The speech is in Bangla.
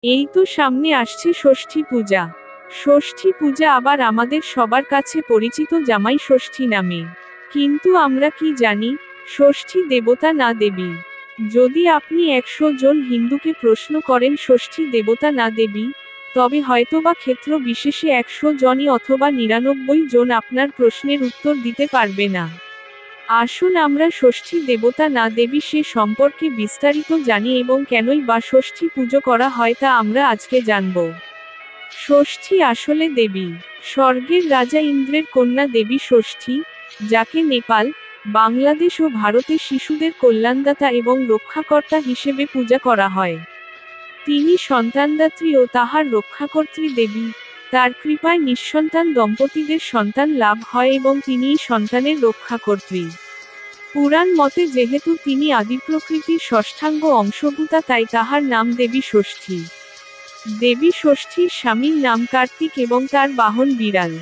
এই তো সামনে আসছে ষষ্ঠী পূজা। ষষ্ঠী পূজা আবার আমাদের সবার কাছে পরিচিত জামাই ষষ্ঠী নামে। কিন্তু আমরা কি জানি, ষষ্ঠী দেবতা না দেবী? যদি আপনি 100 জন হিন্দুকে প্রশ্ন করেন ষষ্ঠী দেবতা না দেবী, তবে হয়তোবা ক্ষেত্র বিশেষে 100 জনই অথবা 99 জন আপনার প্রশ্নের উত্তর দিতে পারবে না। আসুন আমরা ষষ্ঠী দেবতা না দেবী সে সম্পর্কে বিস্তারিত জানি এবং কেনই বা ষষ্ঠী পুজো করা হয় তা আমরা আজকে জানব। ষষ্ঠী আসলে দেবী। স্বর্গের রাজা ইন্দ্রের কন্যা দেবী ষষ্ঠী, যাকে নেপাল, বাংলাদেশ ও ভারতে শিশুদের কল্যাণদাতা এবং রক্ষাকর্তা হিসেবে পূজা করা হয়। তিনি সন্তানদাত্রী ও তাহার রক্ষাকর্ত্রী দেবী। তার কৃপায় নিঃসন্তান দম্পতিদের সন্তান লাভ হয় এবং তিনিই সন্তানের রক্ষাকর্ত্রী। পুরাণ মতে যেহেতু তিনি আদিপ্রকৃতির ষষ্ঠাঙ্গ অংশভূতা তাই তাহার নাম দেবী ষষ্ঠী। দেবী ষষ্ঠীর স্বামীর নাম কার্তিক এবং তার বাহন বিড়াল।